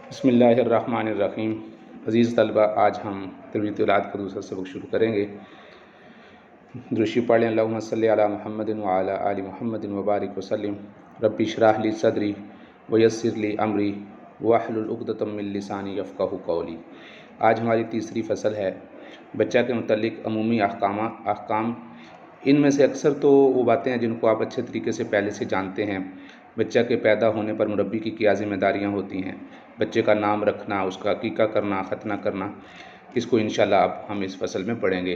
بسم اللہ الرحمن الرحیم۔ عزیز طلبہ، آج ہم تربیت اولاد کا دوسرا سبق شروع کریں گے۔ درود پڑھ لیں۔ اللہم صلی علی محمد وعلی آل محمد وبارک وسلم۔ رب اشرح لی صدری ویسر لی امری واحلل عقدۃ من لسانی یفقہوا قولی۔ آج ہماری تیسری فصل ہے بچہ کے متعلق عمومی احکام۔ ان میں سے اکثر تو وہ باتیں ہیں جن کو آپ اچھے طریقے سے پہلے سے جانتے ہیں۔ بچہ کے پیدا ہونے پر مربی کی کیا ذمہ داریاں ہوتی ہیں، بچے کا نام رکھنا، اس کا عقیقہ کرنا، ختنہ کرنا، اس کو انشاءاللہ اب ہم اس فصل میں پڑھیں گے۔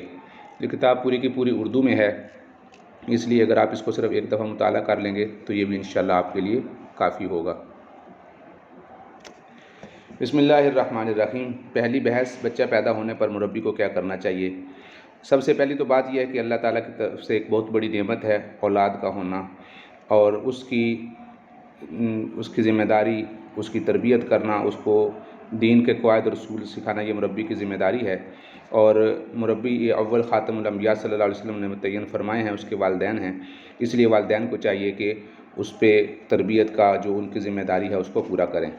یہ کتاب پوری کی پوری اردو میں ہے، اس لیے اگر آپ اس کو صرف ایک دفعہ مطالعہ کر لیں گے تو یہ بھی انشاءاللہ آپ کے لیے کافی ہوگا۔ بسم اللہ الرحمن الرحیم۔ پہلی بحث، بچہ پیدا ہونے پر مربی کو کیا کرنا چاہیے۔ سب سے پہلی تو بات یہ ہے کہ اللہ تعالیٰ کی طرف سے ایک بہت بڑی نعمت ہے اولاد کا ہونا، اور اس کی ذمہ داری، اس کی تربیت کرنا، اس کو دین کے قواعد اور اصول سکھانا، یہ مربی کی ذمہ داری ہے۔ اور مربی یہ اول خاتم الانبیاء صلی اللہ علیہ وسلم نے متعین فرمائے ہیں، اس کے والدین ہیں، اس لیے والدین کو چاہیے کہ اس پہ تربیت کا جو ان کی ذمہ داری ہے اس کو پورا کریں۔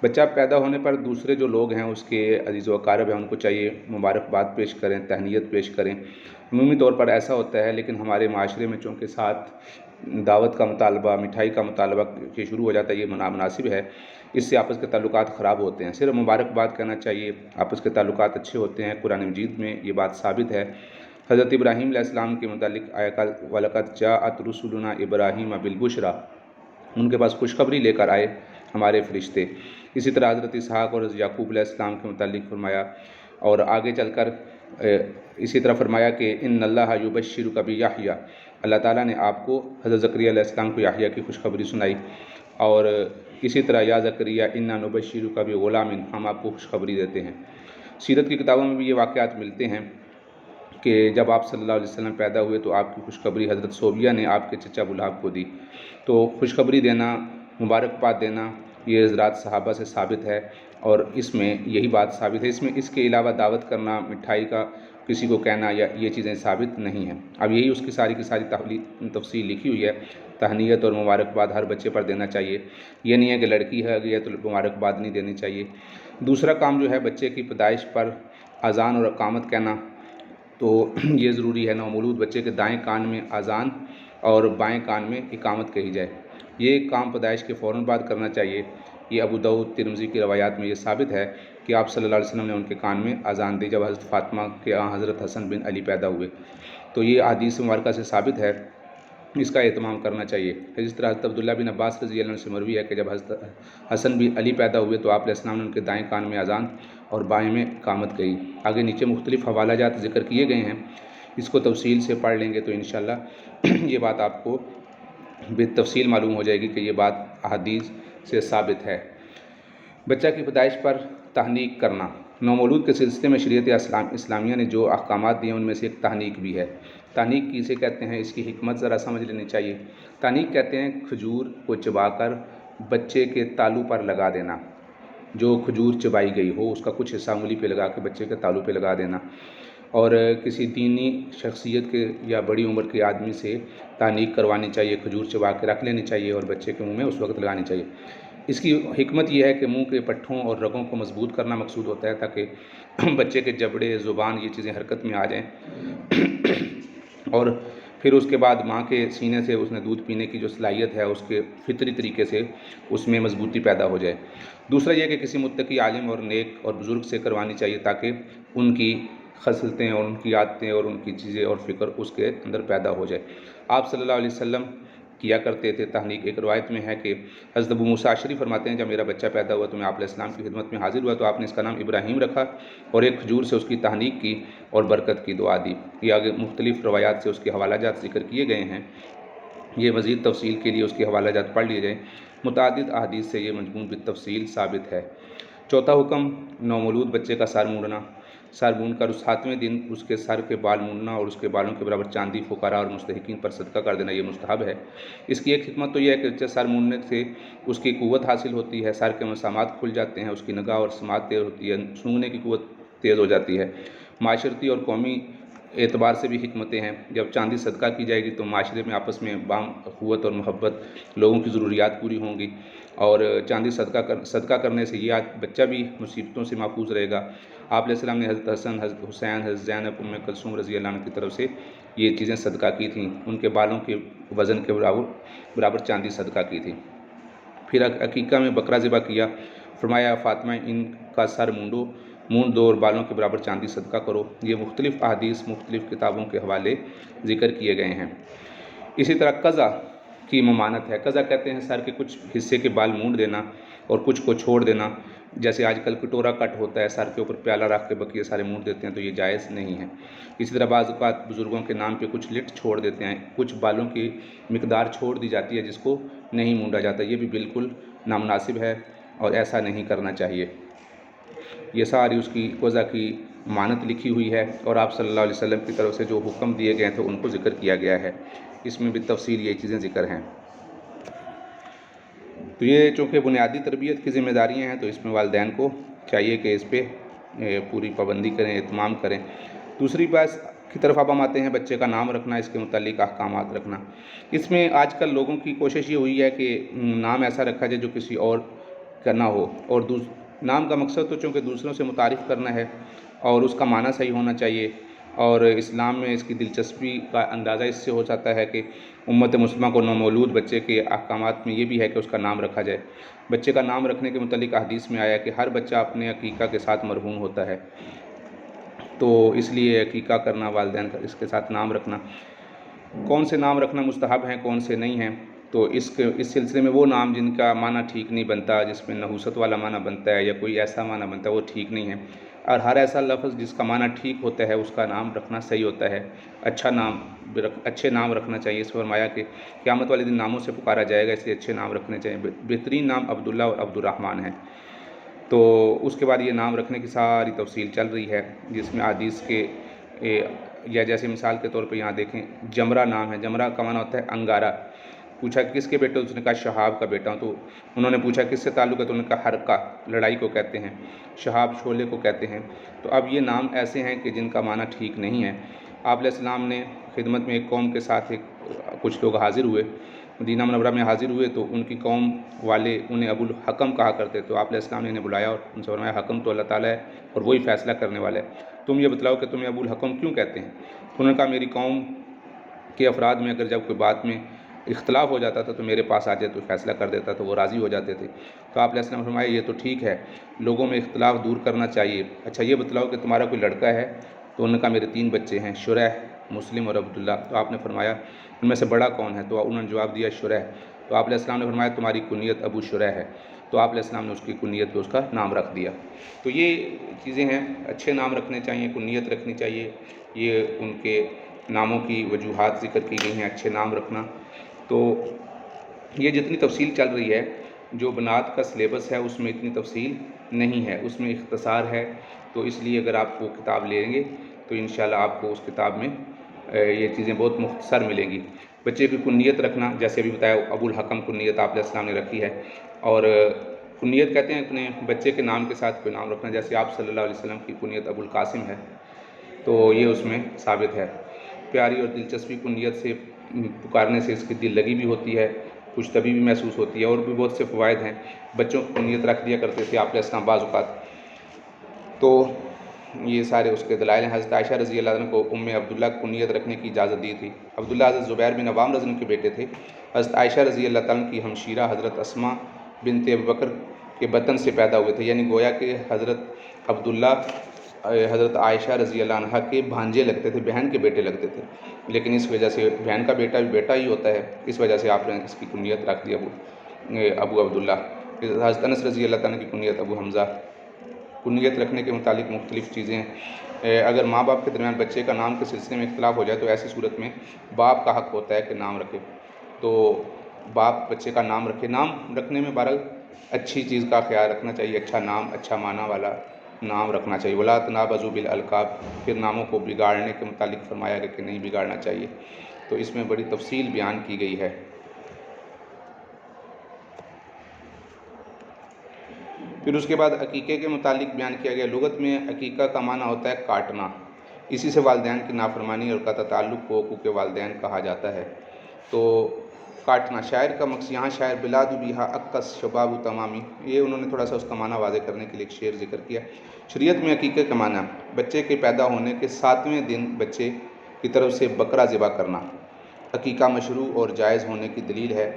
بچہ پیدا ہونے پر دوسرے جو لوگ ہیں، اس کے عزیز و اقارب ہیں، ان کو چاہیے مبارکباد پیش کریں، تہنیت پیش کریں۔ عمومی طور پر ایسا ہوتا ہے، لیکن ہمارے معاشرے میں چونکہ ساتھ دعوت کا مطالبہ، مٹھائی کا مطالبہ کہ شروع ہو جاتا ہے، یہ نامناسب ہے، اس سے آپس کے تعلقات خراب ہوتے ہیں۔ صرف مبارکباد کہنا چاہیے، آپس کے تعلقات اچھے ہوتے ہیں۔ قرآن مجید میں یہ بات ثابت ہے۔ حضرت ابراہیم علیہ السلام کے متعلق آیا وَلَقَدْ جَاءَتْ رُسُلُنَا إِبْرَاهِيمَ بِالْبُشْرَىٰ، ان کے پاس خوشخبری لے کر آئے ہمارے فرشتے۔ اسی طرح حضرت اسحاق اور یعقوب علیہ السلام کے متعلق فرمایا، اور آگے چل کر اسی طرح فرمایا کہ ان اللہ یبشرک بیحییٰ، اللہ تعالیٰ نے آپ کو حضرت زکریا علیہ السلام کو یحییٰ کی خوشخبری سنائی، اور اسی طرح یا زکریا انا نبشرک بغلام، ہم آپ کو خوشخبری دیتے ہیں۔ سیرت کی کتابوں میں بھی یہ واقعات ملتے ہیں کہ جب آپ صلی اللہ علیہ وسلم پیدا ہوئے تو آپ کی خوشخبری حضرت صوبیہ نے آپ کے چچا ابوالہب کو دی۔ تو خوشخبری دینا، مبارکباد دینا، یہ حضرات صحابہ سے ثابت ہے، اور اس میں یہی بات ثابت ہے۔ اس کے علاوہ دعوت کرنا، مٹھائی کا کسی کو کہنا، یا یہ چیزیں ثابت نہیں ہیں۔ اب یہی اس کی ساری تفصیل لکھی ہوئی ہے۔ تہنیت اور مبارکباد ہر بچے پر دینا چاہیے، یہ نہیں ہے کہ لڑکی ہے تو مبارکباد نہیں دینی چاہیے۔ دوسرا کام جو ہے، بچے کی پیدائش پر اذان اور اقامت کہنا، تو یہ ضروری ہے۔ نومولود بچے کے دائیں کان میں اذان اور بائیں کان میں اقامت کہی جائے، یہ کام پیدائش کے فوراً بعد کرنا چاہیے۔ یہ ابو داؤد، ترمذی کی روایات میں یہ ثابت ہے کہ آپ صلی اللہ علیہ وسلم نے ان کے کان میں اذان دی جب حضرت فاطمہ کے حضرت حسن بن علی پیدا ہوئے، تو یہ حدیث مبارکہ سے ثابت ہے، اس کا اہتمام کرنا چاہیے۔ جس طرح حضرت عبداللہ بن عباس رضی اللہ عنہ سے مروی ہے کہ جب حضرت حسن بن علی پیدا ہوئے تو آپ علیہ السلام نے ان کے دائیں کان میں اذان اور بائیں میں اقامت کہی۔ آگے نیچے مختلف حوالہ جات ذکر کیے گئے ہیں، اس کو تفصیل سے پڑھ لیں گے تو انشاءاللہ یہ بات آپ کو بالتفصیل معلوم ہو جائے گی کہ یہ بات احادیث سے ثابت ہے۔ بچہ کی پیدائش پر تحنیک کرنا، نومولود کے سلسلے میں شریعت اسلامیہ نے جو احکامات دیے ان میں سے ایک تحنیک بھی ہے۔ تحنیک کسے کہتے ہیں، اس کی حکمت ذرا سمجھ لینی چاہیے۔ تحنیک کہتے ہیں کھجور کو چبا کر بچے کے تالو پر لگا دینا، جو کھجور چبائی گئی ہو اس کا کچھ حصہ انگلی پہ لگا کے بچے کے تالو پہ لگا دینا، اور کسی دینی شخصیت کے یا بڑی عمر کے آدمی سے تحنیک کروانی چاہیے، کھجور چبا کے رکھ لینی چاہیے اور بچے کے منہ میں اس وقت لگانی چاہیے۔ اس کی حکمت یہ ہے کہ منہ کے پٹھوں اور رگوں کو مضبوط کرنا مقصود ہوتا ہے، تاکہ بچے کے جبڑے، زبان، یہ چیزیں حرکت میں آ جائیں، اور پھر اس کے بعد ماں کے سینے سے اس نے دودھ پینے کی جو صلاحیت ہے اس کے فطری طریقے سے اس میں مضبوطی پیدا ہو جائے۔ دوسرا یہ کہ کسی متقی عالم اور نیک اور بزرگ سے کروانی چاہیے، تاکہ ان کی خصلتیں اور ان کی عادتیں اور ان کی چیزیں اور فکر اس کے اندر پیدا ہو جائے۔ آپ صلی اللہ علیہ وسلم کیا کرتے تھے تحنیک۔ ایک روایت میں ہے کہ حضرت ابو موسیٰ اشعری فرماتے ہیں جب میرا بچہ پیدا ہوا تو میں آپ علیہ السلام کی خدمت میں حاضر ہوا تو آپ نے اس کا نام ابراہیم رکھا اور ایک کھجور سے اس کی تحنیک کی اور برکت کی دعا دی۔ یہ آگے مختلف روایات سے اس کے حوالہ جات ذکر کیے گئے ہیں، یہ مزید تفصیل کے لیے اس کے حوالہ جات پڑھ لیے جائیں۔ متعدد احادیث سے یہ مضمون بالتفصیل ثابت ہے۔ چوتھا حکم، نومولود بچے کا سر مونڈنا۔ سر مونڈ کر اس 7ویں دن اس کے سر کے بال مونڈنا اور اس کے بالوں کے برابر چاندی فقراء اور مستحقین پر صدقہ کر دینا، یہ مستحب ہے۔ اس کی ایک حکمت تو یہ ہے کہ سر مونڈنے سے اس کی قوت حاصل ہوتی ہے، سر کے مسامات کھل جاتے ہیں، اس کی نگاہ اور سماعت تیز ہوتی ہے، سونگنے کی قوت تیز ہو جاتی ہے۔ معاشرتی اور قومی اعتبار سے بھی حکمتیں ہیں۔ جب چاندی صدقہ کی جائے گی تو معاشرے میں آپس میں باہم اخوت اور محبت، لوگوں کی ضروریات پوری ہوں گی۔ اور چاندی صدقہ کرنے سے یہ بچہ بھی مصیبتوں سے محفوظ رہے گا۔ آپ علیہ السلام نے حضرت حسن، حضرت حسین، حضرت زینب، کلثوم رضی اللہ عنہ کی طرف سے یہ چیزیں صدقہ کی تھیں، ان کے بالوں کے وزن کے برابر چاندی صدقہ کی تھی۔ پھر عقیقہ میں بکرا ذبح کیا، فرمایا فاطمہ ان کا سر مونڈ دو اور بالوں کے برابر چاندی صدقہ کرو۔ یہ مختلف احادیث مختلف کتابوں کے حوالے ذکر کیے گئے ہیں۔ اسی طرح قضا کی ممانت ہے۔ قضا کہتے ہیں سر کے کچھ حصے کے بال مونڈ دینا اور کچھ کو چھوڑ دینا، جیسے آج کل کٹورا کٹ ہوتا ہے، سر کے اوپر پیالہ رکھ کے بقیہ سارے مونڈ دیتے ہیں، تو یہ جائز نہیں ہے۔ اسی طرح بعض اوقات بزرگوں کے نام پہ کچھ لٹ چھوڑ دیتے ہیں، کچھ بالوں کی مقدار چھوڑ دی جاتی ہے جس کو نہیں مونڈا جاتا، یہ بھی بالکل نامناسب ہے اور ایسا نہیں کرنا چاہیے۔ یہ ساری اس کی قضا کی مانت لکھی ہوئی ہے اور آپ صلی اللہ علیہ وسلم کی طرف سے جو حکم دیے گئے تھے ان کو ذکر کیا گیا ہے، اس میں بھی تفصیل یہ چیزیں ذکر ہیں۔ تو یہ چونکہ بنیادی تربیت کی ذمہ داریاں ہیں، تو اس میں والدین کو چاہیے کہ اس پہ پوری پابندی کریں، اہتمام کریں۔ دوسری بات کی طرف اب ہم آتے ہیں، بچے کا نام رکھنا، اس کے متعلق احکامات رکھنا۔ اس میں آج کل لوگوں کی کوشش یہ ہوئی ہے کہ نام ایسا رکھا جائے جو کسی اور کا نہ ہو، اور نام کا مقصد تو چونکہ دوسروں سے متعارف کرنا ہے اور اس کا معنی صحیح ہونا چاہیے، اور اسلام میں اس کی دلچسپی کا اندازہ اس سے ہو جاتا ہے کہ امت مسلمہ کو نومولود بچے کے احکامات میں یہ بھی ہے کہ اس کا نام رکھا جائے۔ بچے کا نام رکھنے کے متعلق حدیث میں آیا کہ ہر بچہ اپنے عقیقہ کے ساتھ مرہون ہوتا ہے، تو اس لیے عقیقہ کرنا، والدین کا اس کے ساتھ نام رکھنا، کون سے نام رکھنا مستحب ہیں کون سے نہیں ہیں، تو اس سلسلے میں وہ نام جن کا معنی ٹھیک نہیں بنتا، جس میں نحوست والا معنی بنتا ہے یا کوئی ایسا معنی بنتا ہے، وہ ٹھیک نہیں ہے، اور ہر ایسا لفظ جس کا معنی ٹھیک ہوتا ہے اس کا نام رکھنا صحیح ہوتا ہے۔ اچھے نام رکھنا چاہیے۔ اس فرمایا کہ قیامت والے دن ناموں سے پکارا جائے گا، اس لیے اچھے نام رکھنے چاہیے۔ بہترین نام عبداللہ اور عبد الرحمن ہیں۔ تو اس کے بعد یہ نام رکھنے کی ساری تفصیل چل رہی ہے، جس میں حدیث کے یا جیسے مثال کے طور پہ یہاں دیکھیں، جمرہ نام ہے، جمرہ کا معنی ہوتا ہے انگارہ۔ پوچھا کس کے بیٹے، اس نے کہا شہاب کا بیٹا ہوں۔ تو انہوں نے پوچھا کس سے تعلق ہے، تو انہوں نے کہا حرقہ، لڑائی کو کہتے ہیں، شہاب شعلے کو کہتے ہیں۔ تو اب یہ نام ایسے ہیں کہ جن کا معنی ٹھیک نہیں ہے۔ آپ علیہ السلام نے خدمت میں ایک قوم کے ساتھ کچھ لوگ حاضر ہوئے، مدینہ منورہ میں حاضر ہوئے، تو ان کی قوم والے انہیں ابو الحکم کہا کرتے، تو آپ علیہ السلام نے انہیں بلایا اور ان سے فرمایا حکم تو اللہ تعالیٰ ہے اور وہی فیصلہ کرنے والا ہے، تم یہ بتلاؤ کہ تمہیں ابو الحکم کیوں کہتے ہیں؟ تو انہوں نے کہا میری قوم کے افراد میں اگر جب کوئی بات میں اختلاف ہو جاتا تھا تو میرے پاس آ جائے تو فیصلہ کر دیتا، تو وہ راضی ہو جاتے تھے۔ تو آپ علیہ السلام نے فرمایا یہ تو ٹھیک ہے، لوگوں میں اختلاف دور کرنا چاہیے، اچھا یہ بتلاؤ کہ تمہارا کوئی لڑکا ہے؟ تو انہوں نے کہا میرے 3 بچے ہیں، شریح، مسلم اور عبداللہ۔ تو آپ نے فرمایا ان میں سے بڑا کون ہے؟ تو انہوں نے جواب دیا شریح۔ تو آپ علیہ السلام نے فرمایا تمہاری کنیت ابو شریح ہے۔ تو آپ علیہ السلام نے اس کی کنیت پہ اس کا نام رکھ دیا۔ تو یہ چیزیں ہیں، اچھے نام رکھنے چاہیے، کنیت رکھنی چاہیے، یہ ان کے ناموں کی وجوہات ذکر کی گئی ہیں، اچھے نام رکھنا۔ تو یہ جتنی تفصیل چل رہی ہے، جو بنات کا سلیبس ہے اس میں اتنی تفصیل نہیں ہے، اس میں اختصار ہے، تو اس لیے اگر آپ وہ کتاب لیں گے تو انشاءاللہ آپ کو اس کتاب میں یہ چیزیں بہت مختصر ملیں گی۔ بچے کی کنیت رکھنا، جیسے ابھی بتایا ابو الحکم کنیت آپ علیہ السلام نے رکھی ہے، اور کنیت کہتے ہیں اپنے بچے کے نام کے ساتھ کوئی نام رکھنا، جیسے آپ صلی اللہ علیہ وسلم کی کنیت ابو القاسم ہے، تو یہ اس میں ثابت ہے۔ پیاری اور دلچسپی کنیت سے پکارنے سے اس کی دل لگی بھی ہوتی ہے، خوش طبی بھی محسوس ہوتی ہے، اور بھی بہت سے فوائد ہیں۔ بچوں کو کنیت رکھ دیا کرتے تھے آپ علیہ السلام بعض اوقات، تو یہ سارے اس کے دلائل ہیں۔ حضرت عائشہ رضی اللہ عنہ کو ام عبداللہ کنیت رکھنے کی اجازت دی تھی۔ عبداللہ حضرت زبیر بن عوام رضی اللہ عنہ کے بیٹے تھے۔ حضرت عائشہ رضی اللہ تعالیٰ کی ہمشیرہ حضرت اسماء بنت ابوبکر کے بطن سے پیدا ہوئے تھے، یعنی گویا کہ حضرت عبداللہ حضرت عائشہ رضی اللہ عنہ کے بھانجے لگتے تھے، بہن کے بیٹے لگتے تھے، لیکن اس وجہ سے بہن کا بیٹا بھی بیٹا ہی ہوتا ہے، اس وجہ سے آپ نے اس کی کنیت رکھ دی ابو عبداللہ۔ حضرت انس رضی اللہ تعالیٰ کی کنیت ابو حمزہ۔ کنیت رکھنے کے متعلق مختلف چیزیں ہیں۔ اگر ماں باپ کے درمیان بچے کا نام کے سلسلے میں اختلاف ہو جائے تو ایسی صورت میں باپ کا حق ہوتا ہے کہ نام رکھے، تو باپ بچے کا نام رکھے۔ نام رکھنے میں بہرحال اچھی چیز کا خیال رکھنا چاہیے، اچھا نام، اچھا معنی والا نام رکھنا چاہیے۔ وَلَا تَنَابَزُوا بِالْأَلْقَابِ، پھر ناموں کو بگاڑنے کے متعلق فرمایا گیا کہ نہیں بگاڑنا چاہیے، تو اس میں بڑی تفصیل بیان کی گئی ہے۔ پھر اس کے بعد عقیقے کے متعلق بیان کیا گیا۔ لغت میں عقیقہ کا معنی ہوتا ہے کاٹنا، اسی سے والدین کی نافرمانی اور قطع تعلق کو حقوق والدین کہا جاتا ہے۔ تو کاٹنا، شاعر کا مقصد یہاں شاعر بلاد بیہا اکس شباب تمامی، یہ انہوں نے تھوڑا سا اس کا معنی واضح کرنے کے لیے ایک شعر ذکر کیا۔ شریعت میں عقیقے کا معنی بچے کے پیدا ہونے کے 7ویں دن بچے کی طرف سے بکرا ذبح کرنا عقیقہ مشروع اور جائز ہونے کی دلیل ہے۔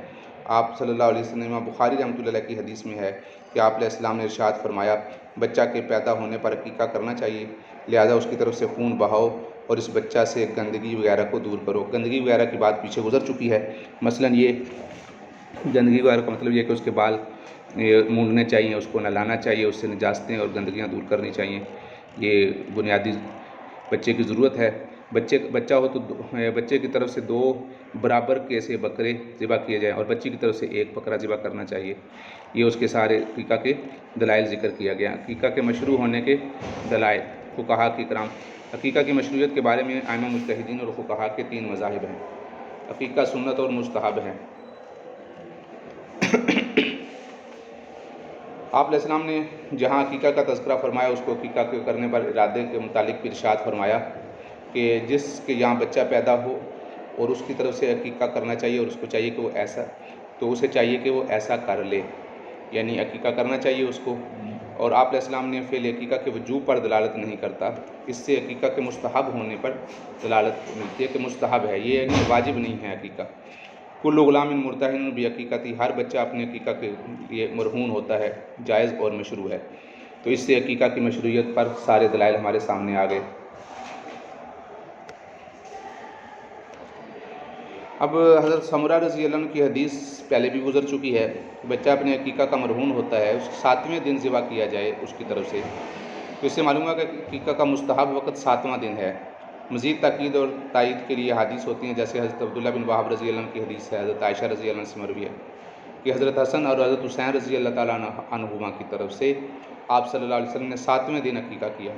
آپ صلی اللہ علیہ وسلم، بخاری رحمۃ اللہ علیہ کی حدیث میں ہے کہ آپ علیہ السلام نے ارشاد فرمایا بچہ کے پیدا ہونے پر عقیقہ کرنا چاہیے، لہذا اس کی طرف سے خون بہاؤ اور اس بچہ سے گندگی وغیرہ کو دور کرو۔ گندگی وغیرہ کی بات پیچھے گزر چکی ہے، مثلا یہ گندگی وغیرہ کا مطلب یہ کہ اس کے بال مونڈنے چاہیے، اس کو نہلانا چاہیے، اس سے نجاستیں اور گندگیاں دور کرنی چاہیے، یہ بنیادی بچے کی ضرورت ہے۔ بچہ ہو تو بچے کی طرف سے 2 برابر کے سے بکرے ذبح کیے جائیں اور بچی کی طرف سے 1 بکرا ذبح کرنا چاہیے۔ یہ اس کے سارے عقیقہ کے دلائل ذکر کیا گیا۔ عقیقہ کے مشروع ہونے کے دلائل، فقہا کی کرام، عقیقہ کی مشروعیت کے بارے میں ائمہ مجتہدین اور فقہا کے 3 مذاہب ہیں۔ عقیقہ سنت اور مستحب ہے۔ آپ علیہ السلام نے جہاں عقیقہ کا تذکرہ فرمایا اس کو عقیقہ کے کرنے پر ارادے کے متعلق بھی ارشاد فرمایا کہ جس کے یہاں بچہ پیدا ہو اور اس کی طرف سے عقیقہ کرنا چاہیے اور اس کو چاہیے کہ وہ ایسا، تو اسے چاہیے کہ وہ ایسا کر لے، یعنی عقیقہ کرنا چاہیے اس کو۔ اور آپ علیہ السلام نے فعل عقیقہ کے وجوب پر دلالت نہیں کرتا، اس سے عقیقہ کے مستحب ہونے پر دلالت ملتی ہے کہ مستحب ہے، یہ یعنی واجب نہیں ہے عقیقہ۔ کل غلام مرتہن بعقیقتی، ہر بچہ اپنے عقیقہ کے لیے مرہون ہوتا ہے، جائز اور مشروع ہے۔ تو اس سے عقیقہ کی مشروعیت پر سارے دلائل ہمارے سامنے آ گئے۔ اب حضرت سمرہ رضی اللہ عنہ کی حدیث پہلے بھی گزر چکی ہے، بچہ اپنے عقیقہ کا مرہون ہوتا ہے، اس 7ویں دن ذبح کیا جائے اس کی طرف سے، تو اس سے معلوم ہے کہ عقیقہ کا مستحب وقت 7واں دن ہے۔ مزید تاکید اور تائید کے لیے حدیث ہوتی ہیں، جیسے حضرت عبداللہ بن وہب رضی اللہ عنہ کی حدیث ہے، حضرت عائشہ رضی اللہ عنہ سے مروی ہے کہ حضرت حسن اور حضرت حسین رضی اللہ تعالیٰ عنہما کی طرف سے آپ صلی اللہ علیہ وسلم نے 7ویں دن عقیقہ کیا۔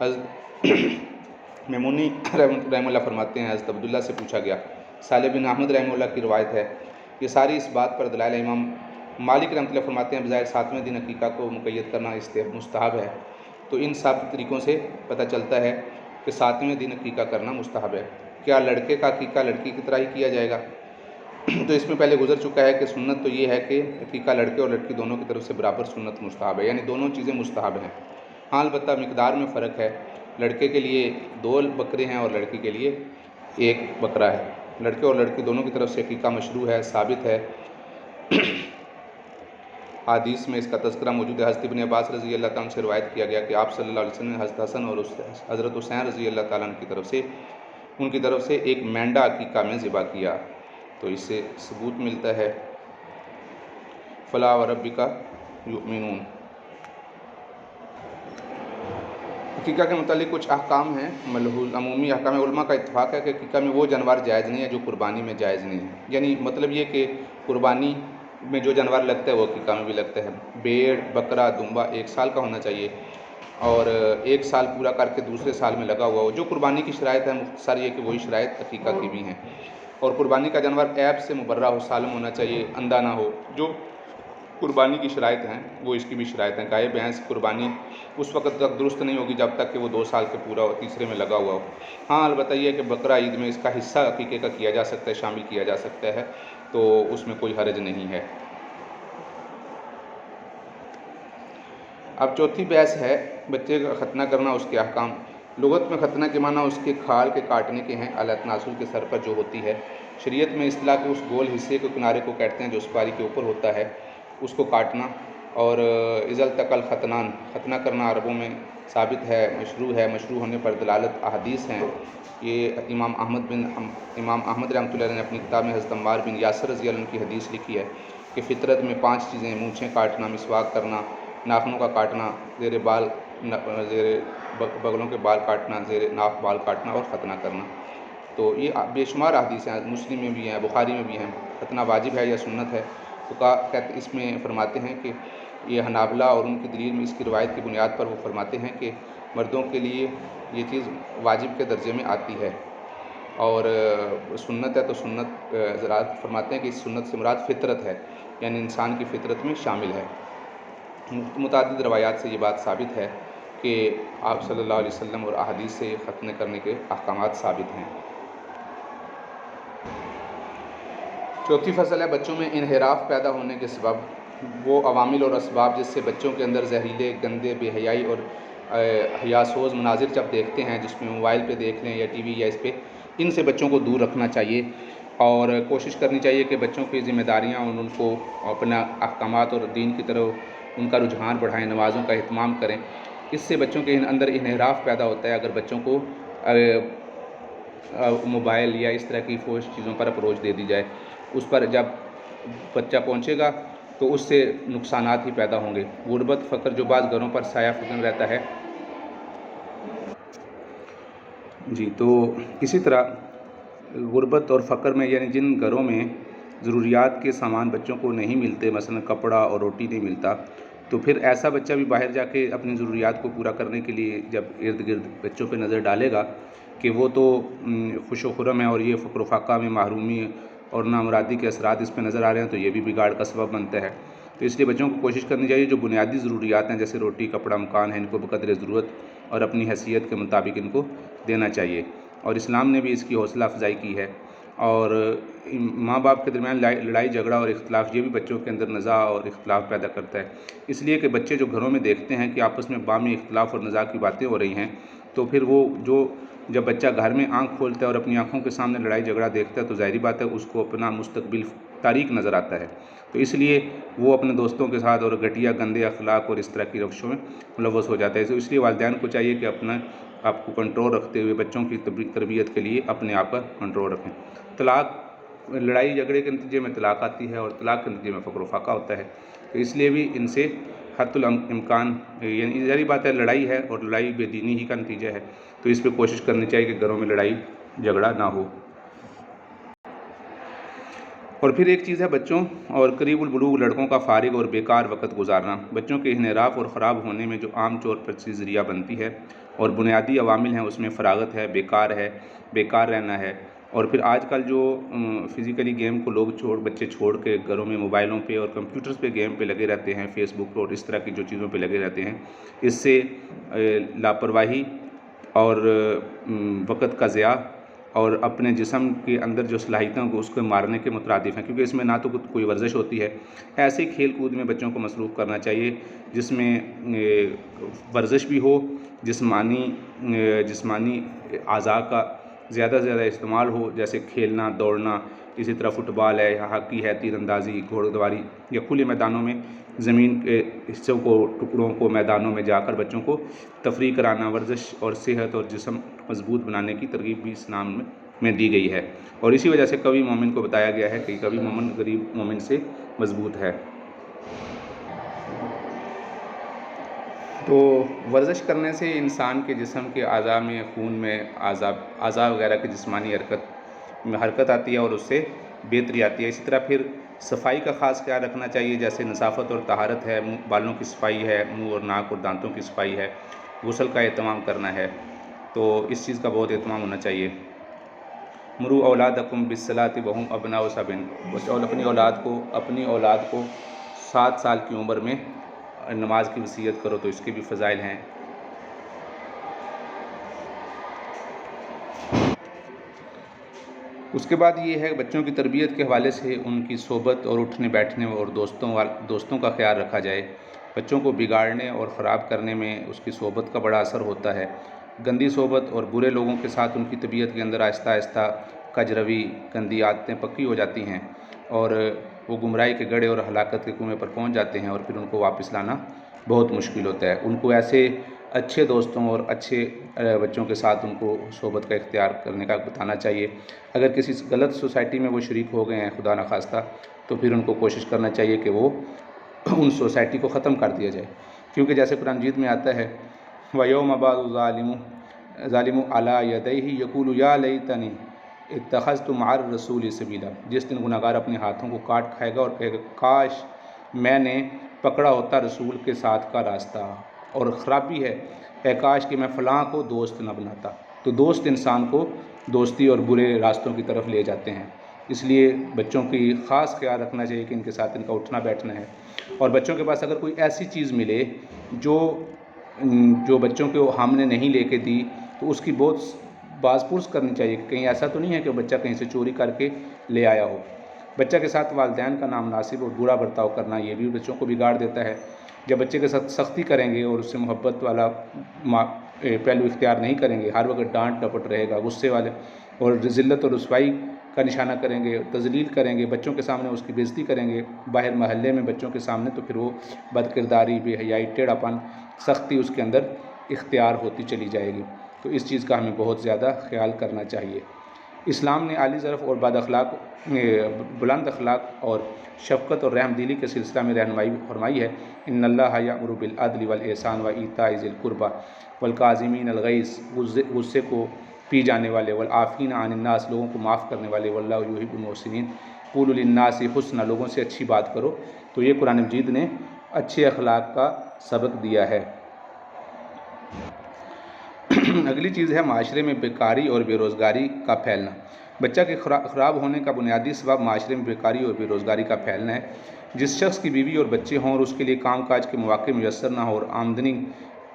حضرت میمونی رحمہ اللہ فرماتے ہیں حضرت عبداللہ سے پوچھا گیا، صالح بن احمد رحمہ اللہ کی روایت ہے، یہ ساری اس بات پر دلائل۔ امام مالک رحمۃ اللہ فرماتے ہیں بظاہر 7ویں دن عقیقہ کو مقید کرنا مستحب ہے، تو ان ثابت طریقوں سے پتہ چلتا ہے کہ 7ویں دن عقیقہ کرنا مستحب ہے۔ کیا لڑکے کا عقیقہ لڑکی کی طرح ہی کیا جائے گا؟ تو اس میں پہلے گزر چکا ہے کہ سنت تو یہ ہے کہ عقیقہ لڑکے اور لڑکی دونوں کی طرف سے برابر سنت مستحب ہے، یعنی دونوں چیزیں مستحب ہیں۔ ہاں البتہ مقدار میں فرق ہے، لڑکے کے لیے 2 بکرے ہیں اور لڑکی کے لیے 1 بکرا ہے۔ لڑکے اور لڑکی دونوں کی طرف سے عقیقہ مشروع ہے، ثابت ہے، حدیث میں اس کا تذکرہ موجود ہے۔ حضرت ابن عباس رضی اللہ تعالیٰ عنہ سے روایت کیا گیا کہ آپ صلی اللہ علیہ وسلم نے حضرت حسن اور حضرت حسین رضی اللہ تعالیٰ عنہ ان کی طرف سے 1 مینڈا عقیقہ میں ذبح کیا، تو اس سے ثبوت ملتا ہے فلا وربک یؤمنون۔ عقیقہ کے متعلق کچھ احکام ہیں ملحوظ، عمومی احکام علماء کا اتفاق ہے کہ عقیقہ میں وہ جانور جائز نہیں ہے جو قربانی میں جائز نہیں ہے، یعنی مطلب یہ کہ قربانی میں جو جانور لگتا ہے وہ عقیقہ میں بھی لگتا ہے۔ بھیڑ، بکرا، دمبا 1 سال کا ہونا چاہیے اور 1 سال پورا کر کے دوسرے سال میں لگا ہوا ہو۔ جو قربانی کی شرائط ہے مختصر یہ کہ وہی شرائط عقیقہ کی بھی ہیں، اور قربانی کا جانور عیب سے مبرہ ہو، سالم ہونا چاہیے، اندھا نہ ہو۔ جو قربانی کی شرائط ہیں وہ اس کی بھی شرائط ہیں۔ گائے بھینس قربانی اس وقت تک درست نہیں ہوگی جب تک کہ وہ 2 سال کے پورا ہو، تیسرے میں لگا ہوا ہو۔ ہاں البتہ یہ ہے کہ بقرہ عید میں اس کا حصہ عقیقے کا کیا جا سکتا ہے، شامل کیا جا سکتا ہے، تو اس میں کوئی حرج نہیں ہے۔ اب چوتھی بحث ہے بچے کا ختنہ کرنا، اس کے احکام۔ لغت میں ختنہ کے معنی اس کے کھال کے کاٹنے کے ہیں، اعلیٰ تناسل کے سر پر جو ہوتی ہے۔ شریعت میں اصطلاح کے اس گول حصے کے کنارے کو کہتے ہیں جو سپاری کے اوپر ہوتا ہے، اس کو کاٹنا۔ اور اذا التقى الختنان، ختنہ کرنا عربوں میں ثابت ہے، مشروع ہے، مشروع ہونے پر دلالت احادیث ہیں۔ یہ امام احمد رحمۃ اللہ نے اپنی کتاب میں حضرت عمار بن یاسر رضی اللہ عنہ کی حدیث لکھی ہے کہ فطرت میں 5 چیزیں، مونچھیں کاٹنا، مسواک کرنا، ناخنوں کا کاٹنا، زیر بغلوں کے بال کاٹنا، زیر ناف بال کاٹنا اور ختنہ کرنا۔ تو یہ بے شمار احادیث ہیں، مسلم میں بھی ہیں، بخاری میں بھی ہیں۔ ختنہ واجب ہے یا سنت ہے؟ تو اس میں فرماتے ہیں کہ یہ حنابلہ اور ان کی دلیل میں اس کی روایت کی بنیاد پر وہ فرماتے ہیں کہ مردوں کے لیے یہ چیز واجب کے درجے میں آتی ہے، اور سنت ہے تو سنت فرماتے ہیں کہ اس سنت سے مراد فطرت ہے، یعنی انسان کی فطرت میں شامل ہے۔ متعدد روایات سے یہ بات ثابت ہے کہ آپ صلی اللہ علیہ وسلم اور احادیث سے ختنہ کرنے کے احکامات ثابت ہیں۔ چوتھی فصل ہے بچوں میں انحراف پیدا ہونے کے سبب، وہ عوامل اور اسباب جس سے بچوں کے اندر زہریلے، گندے، بے حیائی اور حیا سوز مناظر جب دیکھتے ہیں، جس میں موبائل پہ دیکھ لیں یا ٹی وی یا اس پہ، ان سے بچوں کو دور رکھنا چاہیے اور کوشش کرنی چاہیے کہ بچوں کی ذمہ داریاں اور ان کو اپنا احکامات اور دین کی طرف ان کا رجحان بڑھائیں، نمازوں کا اہتمام کریں۔ اس سے بچوں کے اندر انحراف پیدا ہوتا ہے اگر بچوں کو موبائل یا اس طرح کی فحش چیزوں پر اپروچ دے دی جائے۔ اس پر جب بچہ پہنچے گا تو اس سے نقصانات ہی پیدا ہوں گے۔ غربت، فقر جو بعض گھروں پر سایہ فکن رہتا ہے، جی تو اسی طرح غربت اور فقر میں، یعنی جن گھروں میں ضروریات کے سامان بچوں کو نہیں ملتے، مثلا کپڑا اور روٹی نہیں ملتا، تو پھر ایسا بچہ بھی باہر جا کے اپنی ضروریات کو پورا کرنے کے لیے جب ارد گرد بچوں پہ نظر ڈالے گا کہ وہ تو خوش و خرم ہے اور یہ فقر و فاقہ میں محرومی اور نامرادی کے اثرات اس پہ نظر آ رہے ہیں، تو یہ بھی بگاڑ کا سبب بنتا ہے۔ تو اس لیے بچوں کو کوشش کرنی چاہیے جو بنیادی ضروریات ہیں جیسے روٹی، کپڑا، مکان ہے، ان کو بقدر ضرورت اور اپنی حیثیت کے مطابق ان کو دینا چاہیے، اور اسلام نے بھی اس کی حوصلہ افزائی کی ہے۔ اور ماں باپ کے درمیان لڑائی جھگڑا اور اختلاف، یہ بھی بچوں کے اندر نزاع اور اختلاف پیدا کرتا ہے، اس لیے کہ بچے جو گھروں میں دیکھتے ہیں کہ آپس میں باہمی اختلاف اور نزاع کی باتیں ہو رہی ہیں، تو پھر وہ جب بچہ گھر میں آنکھ کھولتا ہے اور اپنی آنکھوں کے سامنے لڑائی جھگڑا دیکھتا ہے تو ظاہری بات ہے اس کو اپنا مستقبل تاریک نظر آتا ہے، تو اس لیے وہ اپنے دوستوں کے ساتھ اور گھٹیا گندے اخلاق اور اس طرح کی روشوں میں ملوث ہو جاتا ہے۔ تو اس لیے والدین کو چاہیے کہ اپنا آپ کو کنٹرول رکھتے ہوئے بچوں کی تربیت کے لیے اپنے آپ پر کنٹرول رکھیں۔ طلاق، لڑائی جھگڑے کے نتیجے میں طلاق آتی ہے اور طلاق کے نتیجے میں فقر و فاقہ ہوتا ہے، تو اس لیے بھی ان سے حت الامکان، یعنی ظاہری بات ہے لڑائی ہے اور لڑائی بے دینی ہی کا نتیجہ ہے، تو اس پہ کوشش کرنی چاہیے کہ گھروں میں لڑائی جھگڑا نہ ہو۔ اور پھر ایک چیز ہے بچوں اور قریب البلوغ لڑکوں کا فارغ اور بیکار وقت گزارنا۔ بچوں کے انحراف اور خراب ہونے میں جو عام طور پر چیز ذریعہ بنتی ہے اور بنیادی عوامل ہیں، اس میں فراغت ہے، بیکار رہنا ہے، اور پھر آج کل جو فزیکلی گیم کو بچے چھوڑ کے گھروں میں موبائلوں پہ اور کمپیوٹرز پہ گیم پہ لگے رہتے ہیں، فیس بک اور اس طرح کی جو چیزوں پہ لگے رہتے ہیں، اس سے لاپرواہی اور وقت کا ضیاع اور اپنے جسم کے اندر جو صلاحیتوں کو اس کو مارنے کے مترادف ہیں، کیونکہ اس میں نہ تو کوئی ورزش ہوتی ہے۔ ایسے کھیل کود میں بچوں کو مصروف کرنا چاہیے جس میں ورزش بھی ہو، جسمانی اعضاء کا زیادہ سے زیادہ استعمال ہو، جیسے کھیلنا، دوڑنا، اسی طرح فٹ بال ہے، ہاکی ہے، تیر اندازی، گھوڑ سواری، یا کھلے میدانوں میں زمین کے حصوں کو، ٹکڑوں کو میدانوں میں جا کر بچوں کو تفریح کرانا، ورزش اور صحت اور جسم مضبوط بنانے کی ترغیب بھی اسلام میں دی گئی ہے، اور اسی وجہ سے قوی مومن کو بتایا گیا ہے کہ قوی مومن غریب مومن سے مضبوط ہے۔ تو ورزش کرنے سے انسان کے جسم کے اعضاء میں، خون میں اعضاء وغیرہ کی جسمانی حرکت آتی ہے اور اس سے بہتری آتی ہے۔ اسی طرح پھر صفائی کا خاص خیال رکھنا چاہیے، جیسے نظافت اور طہارت ہے، بالوں کی صفائی ہے، منہ اور ناک اور دانتوں کی صفائی ہے، غسل کا اہتمام کرنا ہے، تو اس چیز کا بہت اہتمام ہونا چاہیے۔ مروا اولادکم بالصلاۃ وہم ابناء سبع، اور اپنی اولاد کو 7 سال کی عمر میں نماز کی وصیت کرو، تو اس کے بھی فضائل ہیں۔ اس کے بعد یہ ہے بچوں کی تربیت کے حوالے سے ان کی صحبت اور اٹھنے بیٹھنے اور دوستوں کا خیال رکھا جائے۔ بچوں کو بگاڑنے اور خراب کرنے میں اس کی صحبت کا بڑا اثر ہوتا ہے۔ گندی صحبت اور برے لوگوں کے ساتھ ان کی طبیعت کے اندر آہستہ آہستہ کجروی، گندی عادتیں پکی ہو جاتی ہیں اور وہ گمراہی کے گڑھے اور ہلاکت کے کنویں پر پہنچ جاتے ہیں، اور پھر ان کو واپس لانا بہت مشکل ہوتا ہے۔ ان کو ایسے اچھے دوستوں اور اچھے بچوں کے ساتھ ان کو صحبت کا اختیار کرنے کا بتانا چاہیے۔ اگر کسی غلط سوسائٹی میں وہ شریک ہو گئے ہیں خدا نخواستہ، تو پھر ان کو کوشش کرنا چاہیے کہ وہ ان سوسائٹی کو ختم کر دیا جائے، کیونکہ جیسے قرآن مجید میں آتا ہے وَيَوْمَ بَعْضُ ظَالِمُ عَلَىٰ يَدَيْهِ يَقُولُ يَا لَيْتَنِي اتَّخَذْتُ مَعَ الرَّسُولِ سَبِيلًا، جس دن گناہگار اپنے ہاتھوں کو کاٹ کھائے گا اور کہے گا کاش میں نے پکڑا ہوتا رسول کے ساتھ کا راستہ، اور خرابی ہے اے کاش کہ میں فلاں کو دوست نہ بناتا۔ تو دوست انسان کو دوستی اور برے راستوں کی طرف لے جاتے ہیں، اس لیے بچوں کی خاص خیال رکھنا چاہیے کہ ان کے ساتھ ان کا اٹھنا بیٹھنا ہے، اور بچوں کے پاس اگر کوئی ایسی چیز ملے جو بچوں کو ہم نے نہیں لے کے دی، تو اس کی بہت باز پرس کرنی چاہیے کہ کہیں ایسا تو نہیں ہے کہ بچہ کہیں سے چوری کر کے لے آیا ہو۔ بچہ کے ساتھ والدین کا نامناسب اور برا برتاؤ کرنا یہ بھی بچوں کو بگاڑ دیتا ہے۔ جب بچے کے ساتھ سختی کریں گے اور اس سے محبت والا پہلو اختیار نہیں کریں گے، ہر وقت ڈانٹ ڈپٹ رہے گا، غصے والے اور ذلت اور رسوائی کا نشانہ کریں گے، تذلیل کریں گے، بچوں کے سامنے اس کی بے عزتی کریں گے باہر محلے میں بچوں کے سامنے، تو پھر وہ بد کرداری، بے حیائی، ٹیڑھا پن، سختی اس کے اندر اختیار ہوتی چلی جائے گی۔ تو اس چیز کا ہمیں بہت زیادہ خیال کرنا چاہیے۔ اسلام نے عالی ظرف اور بلند اخلاق اور شفقت اور رحم دلی کے سلسلہ میں رہنمائی فرمائی ہے۔ ان اللہ یأمر بالعدل والاحسان وایتاء ذی القربی والکاظمین الغیظ، غصے کو پی جانے والے، والعافین عن الناس، لوگوں کو معاف کرنے والے، واللہ یحب المحسنین، قولوا للناس حسنا، لوگوں سے اچھی بات کرو۔ تو یہ قرآن مجید نے اچھے اخلاق کا سبق دیا ہے۔ اگلی چیز ہے معاشرے میں بیکاری اور بے روزگاری کا پھیلنا۔ بچہ کے خراب ہونے کا بنیادی سبب معاشرے میں بیکاری اور بے روزگاری کا پھیلنا ہے۔ جس شخص کی بیوی اور بچے ہوں اور اس کے لیے کام کاج کے مواقع میسر نہ ہو اور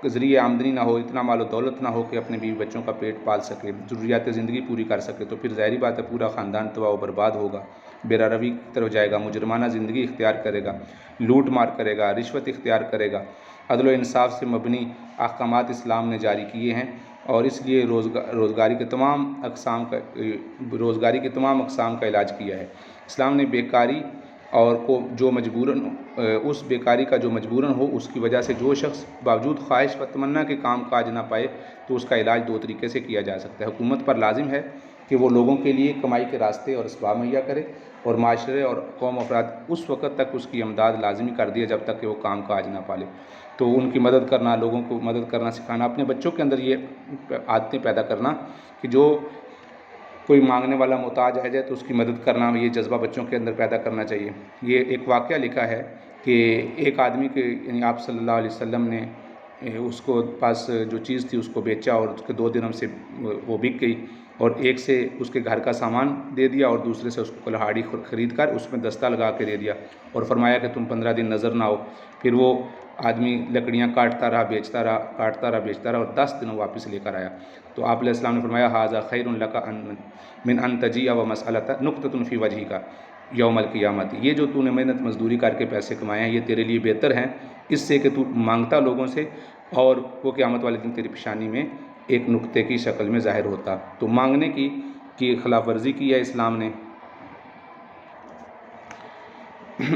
ذریعہ آمدنی نہ ہو، اتنا مال و دولت نہ ہو کہ اپنے بیوی بچوں کا پیٹ پال سکے، ضروریات زندگی پوری کر سکے، تو پھر ظاہری بات ہے پورا خاندان تباہ و برباد ہوگا، بے روی کی طرف جائے گا، مجرمانہ زندگی اختیار کرے گا، لوٹ مار کرے گا، رشوت اختیار کرے گا۔ عدل و انصاف سے مبنی احکامات اسلام نے جاری کیے ہیں اور اس لیے روزگاری کے تمام اقسام کا علاج کیا ہے۔ اسلام نے بیکاری اور اس بیکاری کا جو مجبوراً ہو، اس کی وجہ سے جو شخص باوجود خواہش و تمنا کے کام کاج نہ پائے، تو اس کا علاج دو طریقے سے کیا جا سکتا ہے۔ حکومت پر لازم ہے کہ وہ لوگوں کے لیے کمائی کے راستے اور اسباب مہیا کرے، اور معاشرے اور قوم افراد اس وقت تک اس کی امداد لازمی کر دیا جب تک کہ وہ کام کاج نہ پالے۔ تو ان کی مدد کرنا، لوگوں کو مدد کرنا سکھانا، اپنے بچوں کے اندر یہ عادتیں پیدا کرنا کہ جو کوئی مانگنے والا محتاج آ جائے تو اس کی مدد کرنا، یہ جذبہ بچوں کے اندر پیدا کرنا چاہیے۔ یہ ایک واقعہ لکھا ہے کہ ایک آدمی کے یعنی آپ صلی اللہ علیہ وسلم نے اس کو پاس جو چیز تھی اس کو بیچا اور اس کے 2 درہم سے وہ بک گئی، اور ایک سے اس کے گھر کا سامان دے دیا اور دوسرے سے اس کو کلہاڑی خرید کر اس میں دستہ لگا کے دے دیا اور فرمایا کہ تم 15 دن نظر نہ آؤ۔ پھر وہ آدمی لکڑیاں کاٹتا رہا، بیچتا رہا اور 10 دنوں واپس لے کر آیا۔ تو آپ علیہ السلام نے فرمایا ھذا خیر لک من ان تجیء ومسألۃ نکتۃ فی وجہک یوم القیامۃ، یہ جو تو نے محنت مزدوری کر کے پیسے کمائے ہیں یہ تیرے لیے بہتر ہیں اس سے کہ تو مانگتا لوگوں سے اور وہ قیامت والے دن تیری پیشانی میں ایک نقطے کی شکل میں ظاہر ہوتا۔ تو مانگنے کی خلاف ورزی کی ہے اسلام نے۔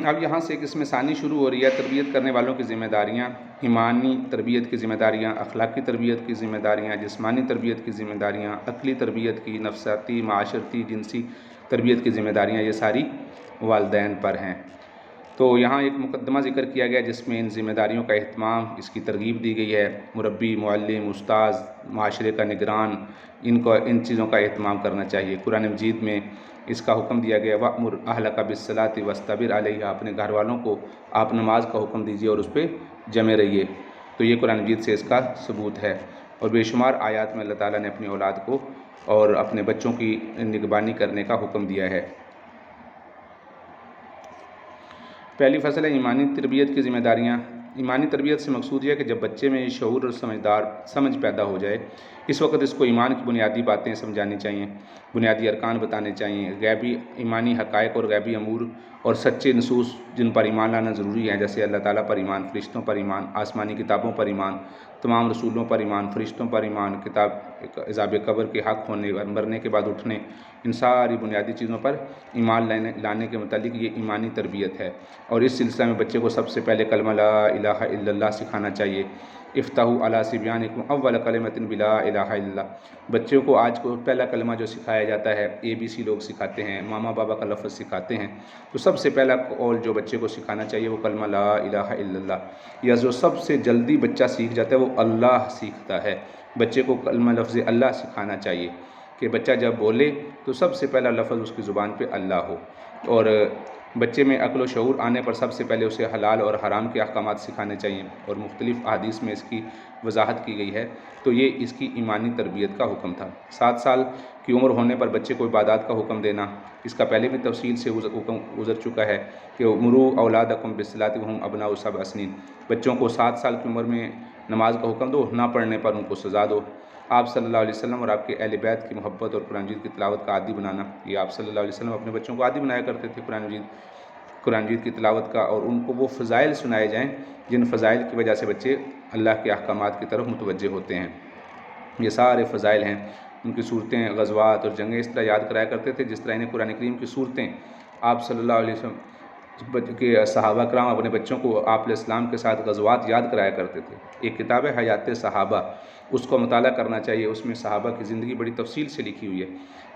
اب یہاں سے ایک قسم ثانی شروع ہو رہی ہے، تربیت کرنے والوں کی ذمہ داریاں، ایمانی تربیت کی ذمہ داریاں، اخلاقی تربیت کی ذمہ داریاں، جسمانی تربیت کی ذمہ داریاں، عقلی تربیت کی، نفسیاتی، معاشرتی، جنسی تربیت کی ذمہ داریاں، یہ ساری والدین پر ہیں۔ تو یہاں ایک مقدمہ ذکر کیا گیا جس میں ان ذمہ داریوں کا اہتمام، اس کی ترغیب دی گئی ہے۔ مربی، معلم، استاذ، معاشرے کا نگران، ان چیزوں کا اہتمام کرنا چاہیے۔ قرآن مجید میں اس کا حکم دیا گیا وَأْمُرْ أَهْلَكَ بِالصَّلَاةِ وَاسْتَبِرْ عَلَيْهَا، اپنے گھر والوں کو آپ نماز کا حکم دیجیے اور اس پہ جمے رہیے۔ تو یہ قرآن مجید سے اس کا ثبوت ہے، اور بے شمار آیات میں اللہ تعالیٰ نے اپنی اولاد کو اور اپنے بچوں کی نگرانی کرنے کا حکم دیا ہے۔ پہلی فصل ہے ایمانی تربیت کی ذمہ داریاں۔ ایمانی تربیت سے مقصود یہ ہے کہ جب بچے میں شعور اور سمجھ پیدا ہو جائے، اس وقت اس کو ایمان کی بنیادی باتیں سمجھانی چاہیے، بنیادی ارکان بتانے چاہیے، غیبی ایمانی حقائق اور غیبی امور اور سچے نصوص جن پر ایمان لانا ضروری ہے، جیسے اللہ تعالیٰ پر ایمان، فرشتوں پر ایمان، آسمانی کتابوں پر ایمان، تمام رسولوں پر ایمان، فرشتوں پر ایمان، کتاب عذاب قبر کے حق ہونے، مرنے کے بعد اٹھنے، ان ساری بنیادی چیزوں پر ایمان لانے کے متعلق یہ ایمانی تربیت ہے۔ اور اس سلسلہ میں بچے کو سب سے پہلے کلمہ لا الہ الا اللہ سکھانا چاہیے۔ افتحوا علی صبیانکم اول کلمۃ بلا الہ الا اللہ، بچوں کو آج کو پہلا کلمہ جو سکھایا جاتا ہے ABC لوگ سکھاتے ہیں، ماما بابا کا لفظ سکھاتے ہیں، تو سب سے پہلا قول جو بچے کو سکھانا چاہیے وہ کلمہ لا الہ الا اللہ، یا جو سب سے جلدی بچہ سیکھ جاتا ہے وہ اللہ سیکھتا ہے۔ بچے کو کلمہ لفظ اللہ سکھانا چاہیے کہ بچہ جب بولے تو سب سے پہلا لفظ اس کی زبان پہ اللہ ہو، اور بچے میں عقل و شعور آنے پر سب سے پہلے اسے حلال اور حرام کے احکامات سکھانے چاہیے، اور مختلف احادیث میں اس کی وضاحت کی گئی ہے۔ تو یہ اس کی ایمانی تربیت کا حکم تھا۔ 7 سال کی عمر ہونے پر بچے کو عبادات کا حکم دینا، اس کا پہلے بھی تفصیل سے حکم گزر چکا ہے کہ مروا اولادکم بالصلاۃ وہم ابناء 7 سنین، بچوں کو 7 سال کی عمر میں نماز کا حکم دو، نہ پڑھنے پر ان کو سزا دو۔ آپ صلی اللہ علیہ وسلم اور آپ کے اہل بیت کی محبت اور قرآن مجید کی تلاوت کا عادی بنانا. یہ آپ صلی اللہ علیہ وسلم اپنے بچوں کو عادی بنایا کرتے تھے قرآن مجید کی تلاوت کا، اور ان کو وہ فضائل سنائے جائیں جن فضائل کی وجہ سے بچے اللہ کے احکامات کی طرف متوجہ ہوتے ہیں. یہ سارے فضائل ہیں. ان کی صورتیں، غزوات اور جنگیں اس طرح یاد کرایا کرتے تھے جس طرح انہیں قرآن کریم کی صورتیں آپ صلی اللہ علیہ وسلم کے صحابہ کرام اپنے بچوں کو آپ علیہ السلام کے ساتھ غزوات یاد کرایا کرتے تھے. ایک کتاب ہے حیات صحابہ، اس کو مطالعہ کرنا چاہیے. اس میں صحابہ کی زندگی بڑی تفصیل سے لکھی ہوئی ہے.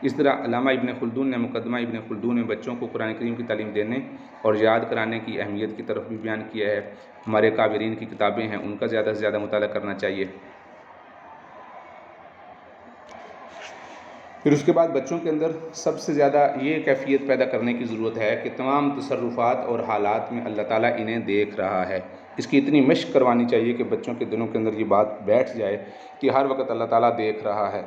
اس طرح علامہ ابن خلدون نے مقدمہ ابن خلدون میں بچوں کو قرآن کریم کی تعلیم دینے اور یاد کرانے کی اہمیت کی طرف بھی بیان کیا ہے. ہمارے کابرین کی کتابیں ہیں، ان کا زیادہ سے زیادہ مطالعہ کرنا چاہیے. پھر اس کے بعد بچوں کے اندر سب سے زیادہ یہ کیفیت پیدا کرنے کی ضرورت ہے کہ تمام تصرفات اور حالات میں اللہ تعالیٰ انہیں دیکھ رہا ہے. اس کی اتنی مشق کروانی چاہیے کہ بچوں کے دلوں کے اندر یہ بات بیٹھ جائے کہ ہر وقت اللہ تعالیٰ دیکھ رہا ہے،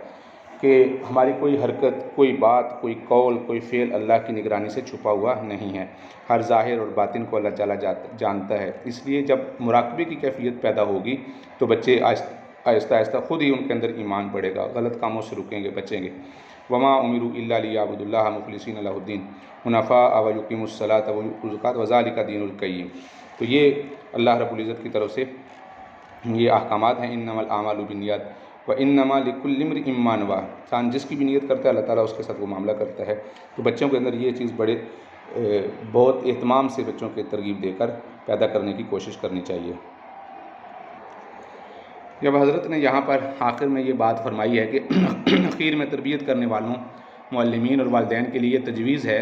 کہ ہماری کوئی حرکت، کوئی بات، کوئی قول، کوئی فعل اللہ کی نگرانی سے چھپا ہوا نہیں ہے. ہر ظاہر اور باطن کو اللہ تعالیٰ جانتا ہے. اس لیے جب مراقبے کی کیفیت پیدا ہوگی تو بچے آہستہ آہستہ خود ہی ان کے اندر ایمان بڑھے گا، غلط کاموں سے رکیں گے، بچیں گے. وما امروا الا لیعبدوا اللہ مخلصین لہ الدین حنفاء ویقیموا الصلاۃ ویؤتوا الزکاۃ وذلک دین القیم. تو یہ اللہ رب العزت کی طرف سے یہ احکامات ہیں. انما الاعمال بالنیات وانما لکل امرئ ما نوی. انسان جس کی بھی نیت کرتا ہے اللہ تعالیٰ اس کے ساتھ وہ معاملہ کرتا ہے. تو بچوں کے اندر یہ چیز بہت اہتمام سے بچوں کے ترغیب دے کر پیدا کرنے کی کوشش کرنی چاہیے. جب حضرت نے یہاں پر آخر میں یہ بات فرمائی ہے کہ اخیر میں تربیت کرنے والوں، معلمین اور والدین کے لیے تجویز ہے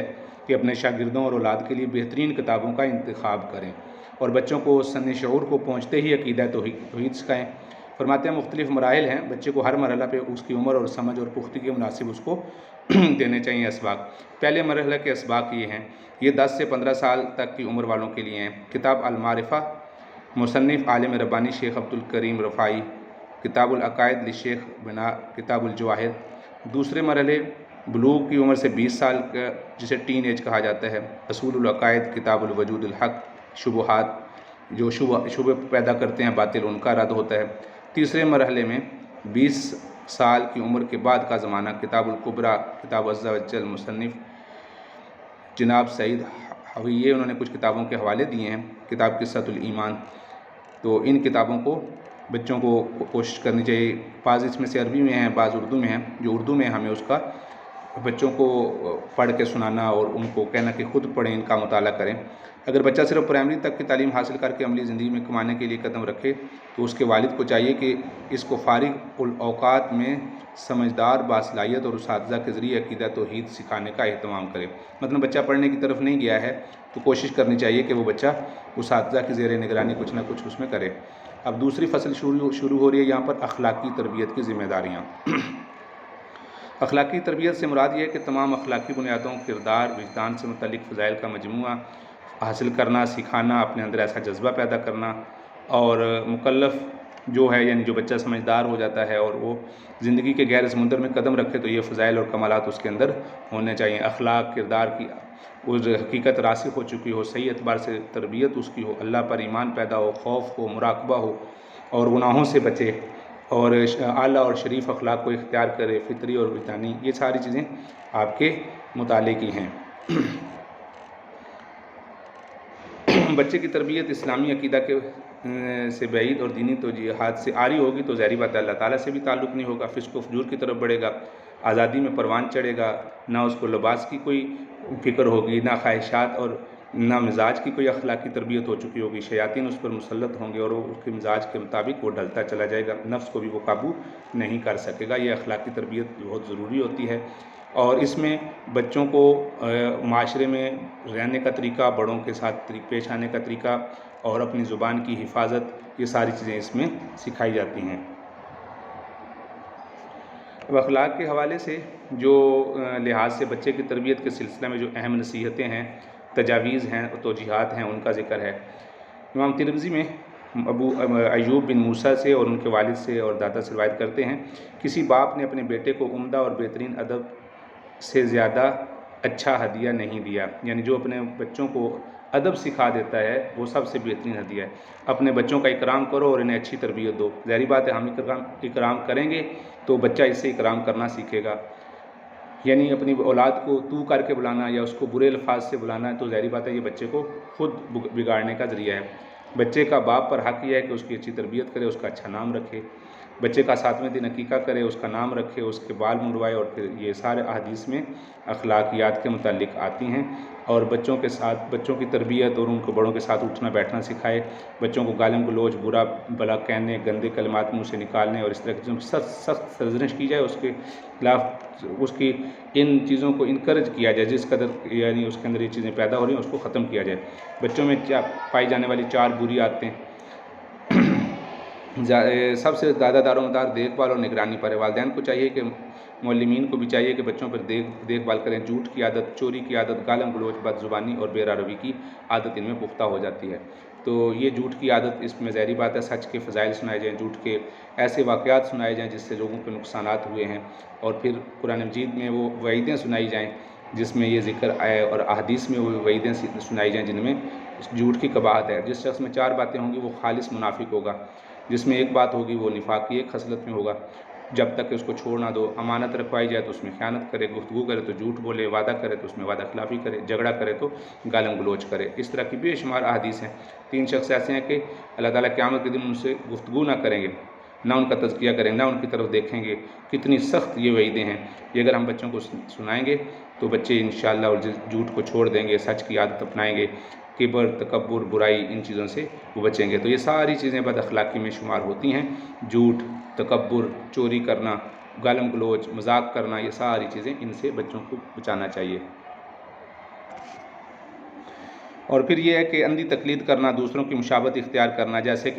کہ اپنے شاگردوں اور اولاد کے لیے بہترین کتابوں کا انتخاب کریں اور بچوں کو سن شعور کو پہنچتے ہی عقیدہ توحید سکھائیں. فرماتے ہیں مختلف مراحل ہیں، بچے کو ہر مرحلہ پہ اس کی عمر اور سمجھ اور پختگی کے مناسب اس کو دینے چاہیے اسباق. پہلے مرحلہ کے اسباق یہ ہیں، یہ 10 سے 15 سال تک کی عمر والوں کے لیے ہیں. کتاب المعرفہ، مصنف عالم ربانی شیخ عبد الکریم رفاعی. کتاب العقائد لشیخ بنا، کتاب الجواہر. دوسرے مرحلے بلوغ کی عمر سے 20 سال کا، جسے ٹین ایج کہا جاتا ہے. اصول العقائد، کتاب الوجود الحق. شبہات، جو شبہ پیدا کرتے ہیں باطل، ان کا رد ہوتا ہے. تیسرے مرحلے میں 20 سال کی عمر کے بعد کا زمانہ، کتاب الکبریٰ، کتاب عز و جل. مصنف جناب سعید حویہ، انہوں نے کچھ کتابوں کے حوالے دیے ہیں. کتاب قصۃ الایمان. تو ان کتابوں کو بچوں کو کوشش کرنی چاہیے. بعض اس میں سے عربی میں ہیں، بعض اردو میں ہیں. جو اردو میں ہمیں اس کا بچوں کو پڑھ کے سنانا اور ان کو کہنا کہ خود پڑھیں، ان کا مطالعہ کریں. اگر بچہ صرف پرائمری تک کی تعلیم حاصل کر کے عملی زندگی میں کمانے کے لیے قدم رکھے تو اس کے والد کو چاہیے کہ اس کو فارغ الاوقات میں سمجھدار، باصلاحیت اور اساتذہ کے ذریعے عقیدہ توحید سکھانے کا اہتمام کرے. مطلب بچہ پڑھنے کی طرف نہیں گیا ہے تو کوشش کرنی چاہیے کہ وہ بچہ اساتذہ کی زیر نگرانی کچھ نہ کچھ اس میں کرے. اب دوسری فصل شروع ہو رہی ہے یہاں پر، اخلاقی تربیت کی ذمہ داریاں. اخلاقی تربیت سے مراد یہ ہے کہ تمام اخلاقی بنیادوں، کردار، وجدان سے متعلق فضائل کا مجموعہ حاصل کرنا، سکھانا، اپنے اندر ایسا جذبہ پیدا کرنا. اور مکلف جو ہے، یعنی جو بچہ سمجھدار ہو جاتا ہے اور وہ زندگی کے گہرے سمندر میں قدم رکھے تو یہ فضائل اور کمالات اس کے اندر ہونے چاہیے. اخلاق، کردار کی اس حقیقت راسخ ہو چکی ہو، صحیح اعتبار سے تربیت اس کی ہو، اللہ پر ایمان پیدا ہو، خوف ہو، مراقبہ ہو اور گناہوں سے بچے اور اعلیٰ اور شریف اخلاق کو اختیار کرے، فطری اور وجدانی. یہ ساری چیزیں آپ کے مطالعے کی ہیں. بچے کی تربیت اسلامی عقیدہ کے سے بعید اور دینی توجیہات سے عاری ہوگی تو ظاہری بات ہے اللہ تعالیٰ سے بھی تعلق نہیں ہوگا، فسق و فجور کی طرف بڑھے گا، آزادی میں پروان چڑھے گا، نہ اس کو لباس کی کوئی فکر ہوگی، نہ خواہشات اور نہ مزاج کی کوئی اخلاقی تربیت ہو چکی ہوگی. شیاطین اس پر مسلط ہوں گے اور وہ اس کے مزاج کے مطابق وہ ڈھلتا چلا جائے گا، نفس کو بھی وہ قابو نہیں کر سکے گا. یہ اخلاقی تربیت بہت ضروری ہوتی ہے اور اس میں بچوں کو معاشرے میں رہنے کا طریقہ، بڑوں کے ساتھ پیش آنے کا طریقہ اور اپنی زبان کی حفاظت، یہ ساری چیزیں اس میں سکھائی جاتی ہیں. اب اخلاق کے حوالے سے جو لحاظ سے بچے کی تربیت کے سلسلہ میں جو اہم نصیحتیں ہیں، تجاویز ہیں، توجیہات ہیں، ان کا ذکر ہے. امام ترمذی میں ابو ایوب بن موسیٰ سے اور ان کے والد سے اور دادا سے روایت کرتے ہیں، کسی باپ نے اپنے بیٹے کو عمدہ اور بہترین ادب سے زیادہ اچھا ہدیہ نہیں دیا. یعنی جو اپنے بچوں کو ادب سکھا دیتا ہے وہ سب سے بہترین ہدیہ ہے۔ اپنے بچوں کا اکرام کرو اور انہیں اچھی تربیت دو۔ ظاہری بات ہے ہم اکرام کریں گے تو بچہ اس سے اکرام کرنا سیکھے گا، یعنی اپنی اولاد کو تو کر کے بلانا یا اس کو برے الفاظ سے بلانا ہے تو ظاہری بات ہے یہ بچے کو خود بگاڑنے کا ذریعہ ہے۔ بچے کا باپ پر حق یہ ہے کہ اس کی اچھی تربیت کرے، اس کا اچھا نام رکھے، بچے کا 7ویں دن عقیقہ کرے، اس کا نام رکھے، اس کے بال منڈوائے، اور پھر یہ سارے احادیث میں اخلاقیات کے متعلق آتی ہیں۔ اور بچوں کے ساتھ بچوں کی تربیت اور ان کو بڑوں کے ساتھ اٹھنا بیٹھنا سکھائے، بچوں کو گالم گلوچ برا بھلا کہنے، گندے کلمات منہ سے نکالنے اور اس طرح کی سخت سرزنش کی جائے، اس کے خلاف اس کی ان چیزوں کو انکریج کیا جائے، جس قدر یعنی اس کے اندر یہ چیزیں پیدا ہو رہی ہیں اس کو ختم کیا جائے۔ بچوں میں پائی جانے والی 4 بری عادتیں، سب سے زیادہ دار و مدار دیکھ بھال اور نگرانی پر ہے۔ والدین کو چاہیے کہ معلمین کو بھی چاہیے کہ بچوں پر دیکھ بھال کریں۔ جھوٹ کی عادت، چوری کی عادت، گالم گلوچ، بد زبانی اور بے روی کی عادت ان میں پختہ ہو جاتی ہے۔ تو یہ جھوٹ کی عادت، اس میں ظاہری بات ہے سچ کے فضائل سنائے جائیں، جھوٹ کے ایسے واقعات سنائے جائیں جس سے لوگوں کو نقصانات ہوئے ہیں، اور پھر قرآن مجید میں وہ وعیدیں سنائی جائیں جس میں یہ ذکر آئے، اور احادیث میں وہ وعیدیں سنائی جائیں جن میں جھوٹ کی قباحت ہے۔ جس شخص میں 4 باتیں ہوں گی وہ خالص منافق ہوگا، جس میں ایک بات ہوگی وہ نفاق کی ایک خصلت میں ہوگا، جب تک کہ اس کو چھوڑ نہ دو۔ امانت رکھوائی جائے تو اس میں خیانت کرے، گفتگو کرے تو جھوٹ بولے، وعدہ کرے تو اس میں وعدہ خلافی کرے، جھگڑا کرے تو گالم گلوچ کرے۔ اس طرح کی بے شمار احادیث ہیں۔ 3 شخص ایسے ہیں کہ اللہ تعالیٰ قیامت کے دن ان سے گفتگو نہ کریں گے، نہ ان کا تزکیہ کریں گے، نہ ان کی طرف دیکھیں گے۔ کتنی سخت یہ وعیدیں ہیں۔ یہ اگر ہم بچوں کو سنائیں گے تو بچے انشاءاللہ اور جھوٹ کو چھوڑ دیں گے، سچ کی عادت اپنائیں گے، کبر، تکبر، برائی، ان چیزوں سے وہ بچیں گے۔ تو یہ ساری چیزیں بد اخلاقی میں شمار ہوتی ہیں۔ جھوٹ، تکبر، چوری کرنا، گالم گلوچ، مذاق کرنا، یہ ساری چیزیں ان سے بچوں کو بچانا چاہیے۔ اور پھر یہ ہے کہ اندھی تقلید کرنا، دوسروں کی مشابہت اختیار کرنا، جیسے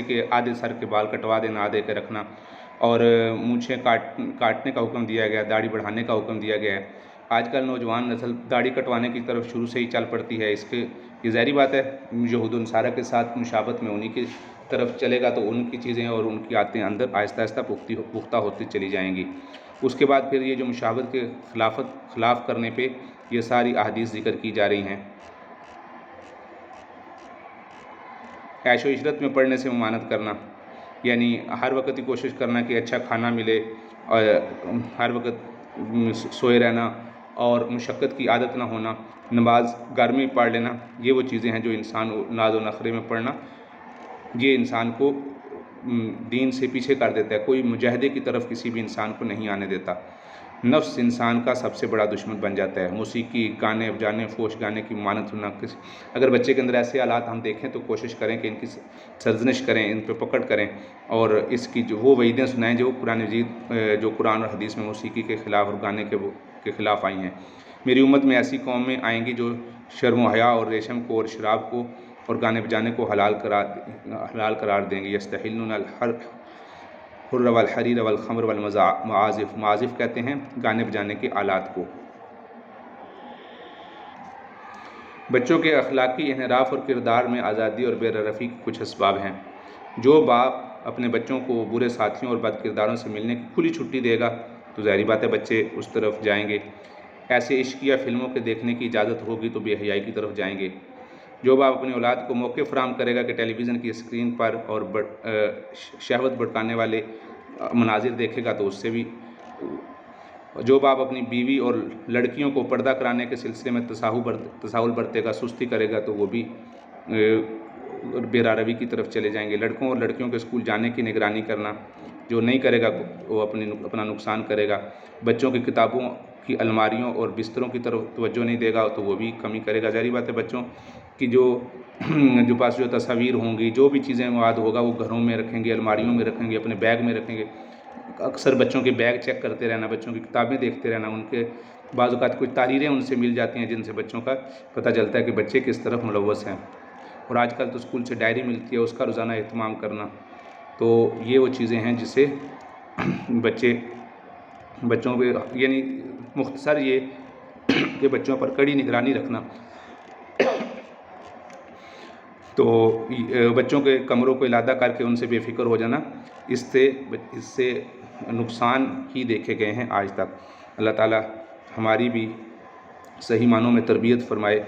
کہ آدھے سر کے بال کٹوا دینا، آدھے کے رکھنا، اور مونچھیں کاٹنے کا حکم دیا گیا، داڑھی بڑھانے کا حکم دیا گیا ہے۔ آج کل نوجوان نسل داڑھی کٹوانے کی طرف شروع سے ہی چل پڑتی ہے۔ یہ ظاہری بات ہے یہود و نصارہ کے ساتھ مشابہت میں انہی کی طرف چلے گا تو ان کی چیزیں اور ان کی عادتیں اندر آہستہ آہستہ پختہ ہوتی چلی جائیں گی۔ اس کے بعد پھر یہ جو مشابہت کے خلاف کرنے پہ یہ ساری احادیث ذکر کی جا رہی ہیں۔ عیش و عشرت میں پڑھنے سے ممانعت کرنا، یعنی ہر وقت ہی کوشش کرنا کہ اچھا کھانا ملے، اور ہر وقت سوئے رہنا اور مشقت کی عادت نہ ہونا، نماز گھر میں پڑھ لینا، یہ وہ چیزیں ہیں جو انسان ناز و نخرے میں پڑھنا یہ انسان کو دین سے پیچھے کر دیتا ہے، کوئی مجاہدے کی طرف کسی بھی انسان کو نہیں آنے دیتا۔ نفس انسان کا سب سے بڑا دشمن بن جاتا ہے۔ موسیقی، گانے بجانے، فحش گانے کی ممانعت ہونا، اگر بچے کے اندر ایسے حالات ہم دیکھیں تو کوشش کریں کہ ان کی سرزنش کریں، ان پہ پکڑ کریں، اور اس کی جو وہ وعیدیں سنائیں جو قرآن اور حدیث میں موسیقی کے خلاف اور گانے کے خلاف آئی ہیں۔ میری امت میں ایسی قومیں آئیں گی جو شرم و حیا اور ریشم کو اور شراب کو اور گانے بجانے کو حلال قرار دیں گے۔ یستحلون الحر والحریر والخمر والمعازف، معازف کہتے ہیں گانے بجانے کے آلات کو۔ بچوں کے اخلاقی انحراف اور کردار میں آزادی اور بے رفیق کے کچھ اسباب ہیں۔ جو باپ اپنے بچوں کو برے ساتھیوں اور بد کرداروں سے ملنے کی کھلی چھٹی دے گا تو ظاہری بات ہے بچے اس طرف جائیں گے۔ ایسے عشقیہ فلموں کے دیکھنے کی اجازت ہوگی تو بے حیائی کی طرف جائیں گے۔ جو باپ اپنی اولاد کو موقع فراہم کرے گا کہ ٹیلی ویژن کی اسکرین پر اور شہوت بھڑکانے والے مناظر دیکھے گا تو اس سے بھی، جو باپ اپنی بیوی اور لڑکیوں کو پردہ کرانے کے سلسلے میں تساہل برتے گا، سستی کرے گا تو وہ بھی بے روی کی طرف چلے جائیں گے۔ لڑکوں اور لڑکیوں کے اسکول جانے کی نگرانی کرنا، جو نہیں کرے گا وہ اپنا نقصان کرے گا۔ بچوں کی کتابوں کی الماریوں اور بستروں کی طرف توجہ نہیں دے گا تو وہ بھی کمی کرے گا۔ ظاہری بات ہے بچوں کی جو پاس جو تصاویر ہوں گی، جو بھی چیزیں مواد ہوگا وہ گھروں میں رکھیں گے، الماریوں میں رکھیں گے، اپنے بیگ میں رکھیں گے۔ اکثر بچوں کے بیگ چیک کرتے رہنا، بچوں کی کتابیں دیکھتے رہنا، ان کے بعض اوقات کچھ تحریریں ان سے مل جاتی ہیں جن سے بچوں کا پتہ چلتا ہے کہ بچے کس طرف ملوث ہیں۔ اور آج کل تو اسکول سے ڈائری ملتی ہے، اس کا روزانہ اہتمام کرنا۔ تو یہ وہ چیزیں ہیں جس سے بچوں پہ، یعنی مختصر یہ کہ بچوں پر کڑی نگرانی رکھنا۔ تو بچوں کے کمروں کو علادہ کر کے ان سے بے فکر ہو جانا، اس سے نقصان ہی دیکھے گئے ہیں آج تک۔ اللہ تعالیٰ ہماری بھی صحیح معنوں میں تربیت فرمائے،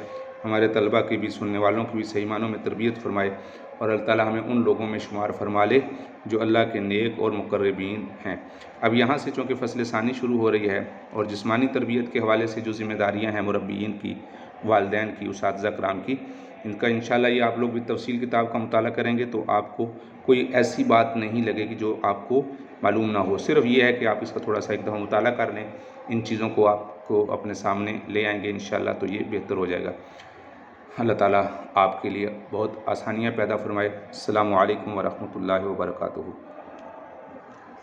ہمارے طلبہ کی بھی، سننے والوں کی بھی صحیح معنوں میں تربیت فرمائے، اور اللہ تعالیٰ ہمیں ان لوگوں میں شمار فرما لے جو اللہ کے نیک اور مقربین ہیں۔ اب یہاں سے چونکہ فصل ثانی شروع ہو رہی ہے، اور جسمانی تربیت کے حوالے سے جو ذمہ داریاں ہیں مربیین کی، والدین کی، اساتذہ کرام کی، ان کا انشاءاللہ یہ آپ لوگ بھی تفصیل کتاب کا مطالعہ کریں گے تو آپ کو کوئی ایسی بات نہیں لگے گی جو آپ کو معلوم نہ ہو۔ صرف یہ ہے کہ آپ اس کا تھوڑا سا ایک دفعہ مطالعہ کر لیں، ان چیزوں کو آپ کو اپنے سامنے لے آئیں گے انشاءاللہ تو یہ بہتر ہو جائے گا۔ اللہ تعالیٰ آپ کے لیے بہت آسانیاں پیدا فرمائے۔ السلام علیکم ورحمۃ اللہ وبرکاتہ۔